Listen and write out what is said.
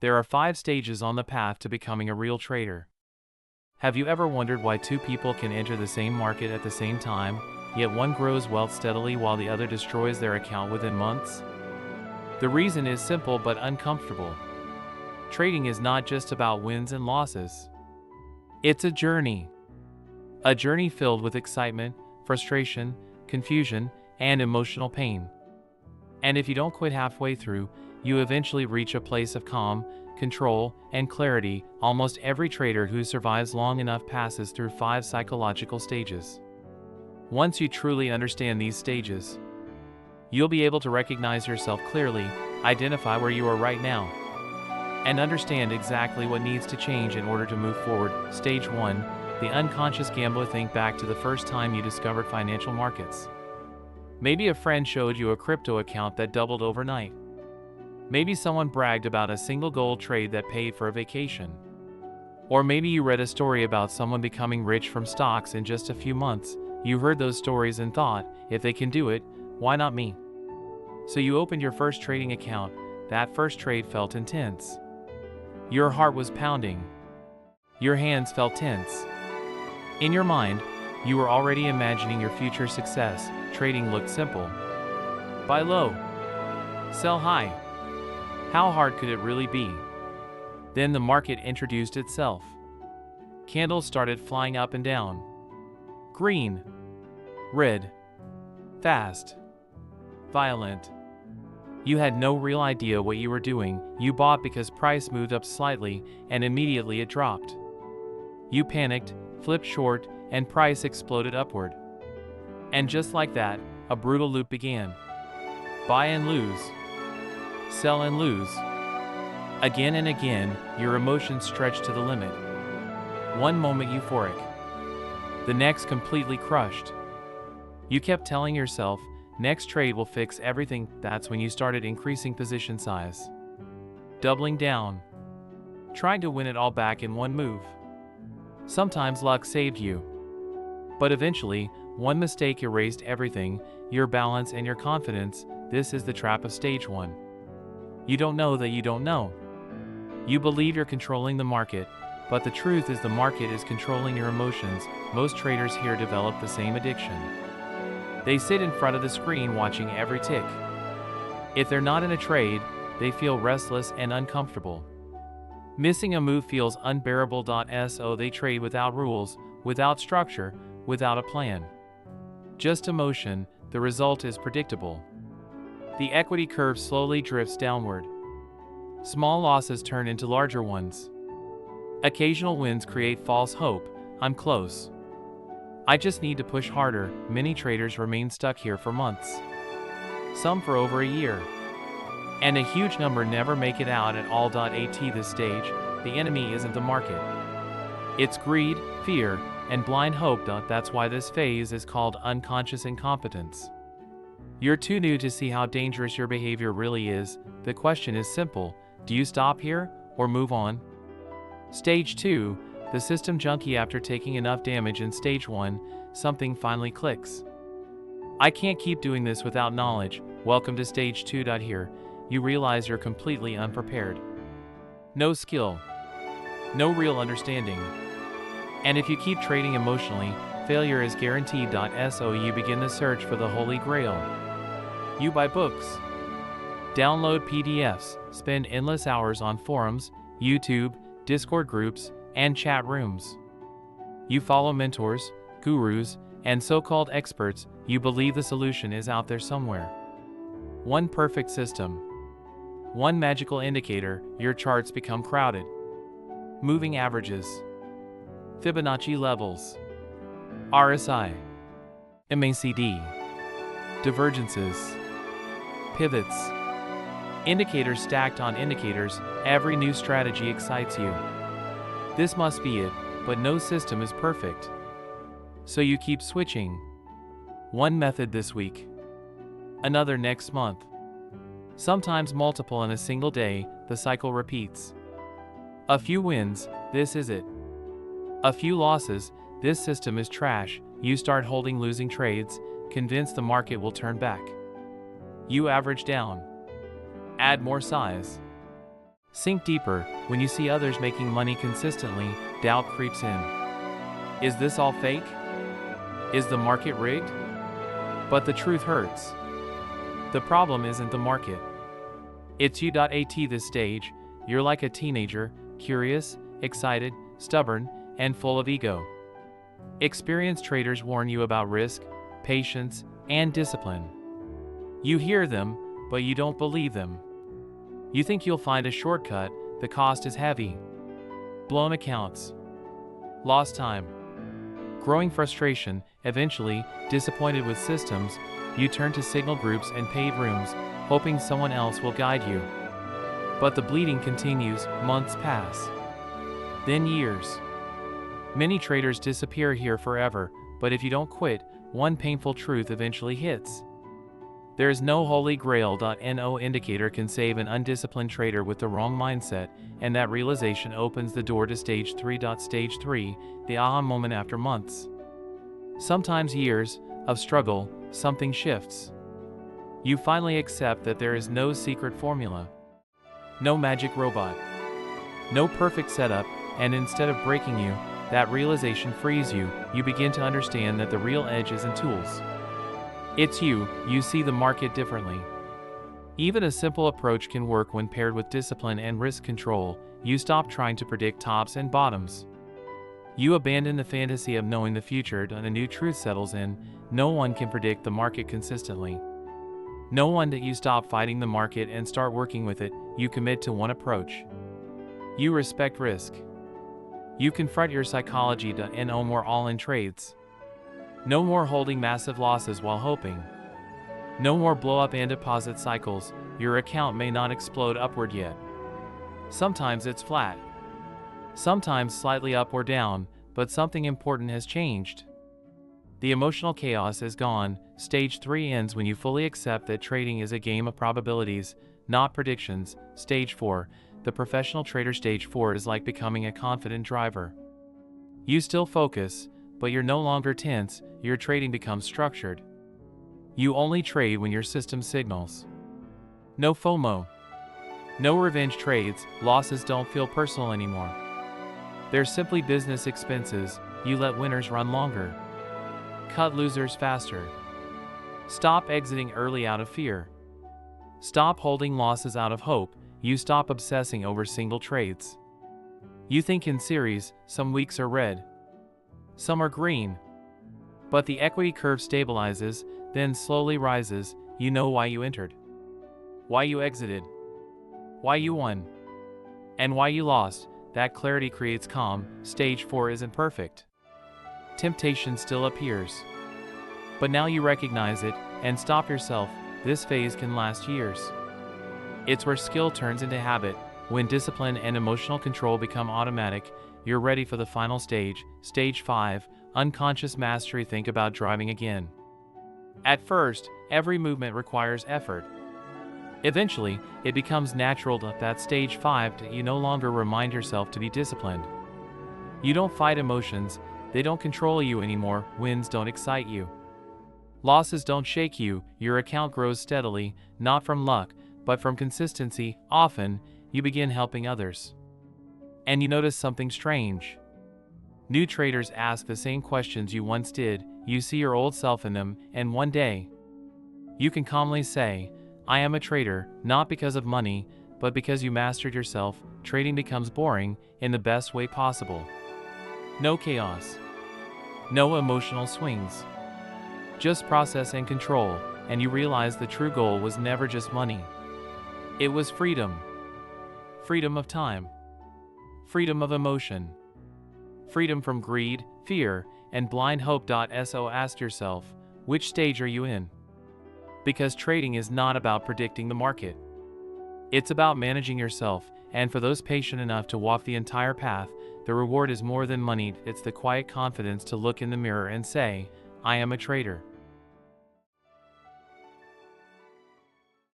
There are 5 stages on the path to becoming a real trader. Have you ever wondered why 2 people can enter the same market at the same time, yet one grows wealth steadily while the other destroys their account within months? The reason is simple but uncomfortable. Trading is not just about wins and losses. It's a journey. A journey filled with excitement, frustration, confusion, and emotional pain. And if you don't quit halfway through, you eventually reach a place of calm, control, and clarity. Almost every trader who survives long enough passes through 5 psychological stages. Once you truly understand these stages, you'll be able to recognize yourself clearly, identify where you are right now, and understand exactly what needs to change in order to move forward. Stage 1, the unconscious gambler. Think back to the first time you discovered financial markets. Maybe a friend showed you a crypto account that doubled overnight. Maybe someone bragged about a single gold trade that paid for a vacation. Or maybe you read a story about someone becoming rich from stocks in just a few months. You heard those stories and thought, if they can do it, why not me? So you opened your first trading account. That first trade felt intense. Your heart was pounding. Your hands felt tense. In your mind, you were already imagining your future success. Trading looked simple. Buy low, sell high. How hard could it really be? Then the market introduced itself. Candles started flying up and down. Green, red, fast, violent. You had no real idea what you were doing. You bought because price moved up slightly and immediately it dropped. You panicked, flipped short, and price exploded upward. And just like that, a brutal loop began. Buy and lose. Sell and lose. Again and again, your emotions stretched to the limit. One moment euphoric, the next completely crushed. You kept telling yourself, next trade will fix everything. That's when you started increasing position size, doubling down, trying to win it all back in one move. Sometimes luck saved you, but eventually, one mistake erased everything, your balance and your confidence. This is the trap of stage 1. You don't know that you don't know. You believe you're controlling the market, but the truth is the market is controlling your emotions. Most traders here develop the same addiction. They sit in front of the screen watching every tick. If they're not in a trade, they feel restless and uncomfortable. Missing a move feels unbearable. So they trade without rules, without structure, without a plan. Just emotion. The result is predictable. The equity curve slowly drifts downward. Small losses turn into larger ones. Occasional wins create false hope. I'm close. I just need to push harder. Many traders remain stuck here for months, some for over a year, and a huge number never make it out at all. At this stage, the enemy isn't the market. It's greed, fear, and blind hope. That's why this phase is called unconscious incompetence. You're too new to see how dangerous your behavior really is. The question is simple: do you stop here or move on? Stage 2, the system junkie. After taking enough damage in stage 1, something finally clicks. I can't keep doing this without knowledge. Welcome to stage 2. Here, you realize you're completely unprepared. No skill, no real understanding. And if you keep trading emotionally, failure is guaranteed. So you begin the search for the Holy Grail. You buy books, download PDFs, spend endless hours on forums, YouTube, Discord groups, and chat rooms. You follow mentors, gurus, and so-called experts. You believe the solution is out there somewhere. One perfect system, one magical indicator. Your charts become crowded. Moving averages, Fibonacci levels, RSI, MACD, divergences, pivots, indicators stacked on indicators. Every new strategy excites you. This must be it, but no system is perfect. So you keep switching. One method this week, another next month, sometimes multiple in a single day. The cycle repeats. A few wins, this is it. A few losses, this system is trash. You start holding losing trades, convinced the market will turn back. You average down, add more size, Sink deeper. When you see others making money consistently, doubt creeps in. Is this all fake? Is the market rigged? But the truth hurts. The problem isn't the market. It's you. At this stage, you're like a teenager, curious, excited, stubborn, and full of ego. Experienced traders warn you about risk, patience, and discipline. You hear them, but you don't believe them. You think you'll find a shortcut. The cost is heavy. Blown accounts. Lost time. Growing frustration. Eventually, disappointed with systems, you turn to signal groups and paid rooms, hoping someone else will guide you. But the bleeding continues. Months pass. Then years. Many traders disappear here forever, but if you don't quit, one painful truth eventually hits. There is no holy grail. No indicator can save an undisciplined trader with the wrong mindset, and that realization opens the door to stage 3. Stage 3, the aha moment. After months, sometimes years, of struggle, something shifts. You finally accept that there is no secret formula, no magic robot, no perfect setup, and instead of breaking you, that realization frees you. You begin to understand that the real edge isn't tools. It's you. You see the market differently. Even a simple approach can work when paired with discipline and risk control. You stop trying to predict tops and bottoms. You abandon the fantasy of knowing the future, and a new truth settles in. No one can predict the market consistently. No one. That you stop fighting the market and start working with it. You commit to one approach. You respect risk. You confront your psychology. No more all-in trades. No more holding massive losses while hoping. No more blow-up and deposit cycles. Your account may not explode upward yet. Sometimes it's flat. Sometimes slightly up or down, but something important has changed. The emotional chaos is gone. Stage 3 ends when you fully accept that trading is a game of probabilities, not predictions. Stage 4, the professional trader. Stage 4 is like becoming a confident driver. You still focus, but you're no longer tense. Your trading becomes structured. You only trade when your system signals. No FOMO. No revenge trades. Losses don't feel personal anymore. They're simply business expenses. You let winners run longer. Cut losers faster. Stop exiting early out of fear. Stop holding losses out of hope. You stop obsessing over single trades. You think in series. Some weeks are red, some are green. But the equity curve stabilizes, then slowly rises. You know why you entered, why you exited, why you won, and why you lost. That clarity creates calm. Stage 4 isn't perfect. Temptation still appears. But now you recognize it and stop yourself. This phase can last years. It's where skill turns into habit. When discipline and emotional control become automatic, you're ready for the final stage. Stage 5, unconscious mastery. Think about driving again. At first, every movement requires effort. Eventually, it becomes natural. At stage 5, you no longer remind yourself to be disciplined. You don't fight emotions. They don't control you anymore. Wins don't excite you. Losses don't shake you. Your account grows steadily, not from luck, but from consistency. Often, you begin helping others. And you notice something strange. New traders ask the same questions you once did. You see your old self in them, and one day, you can calmly say, I am a trader, not because of money, but because you mastered yourself. Trading becomes boring, in the best way possible. No chaos. No emotional swings. Just process and control, and you realize the true goal was never just money. It was freedom. Freedom of time. Freedom of emotion. Freedom from greed, fear, and blind hope. So ask yourself, which stage are you in? Because trading is not about predicting the market. It's about managing yourself, and for those patient enough to walk the entire path, the reward is more than money. It's the quiet confidence to look in the mirror and say, I am a trader.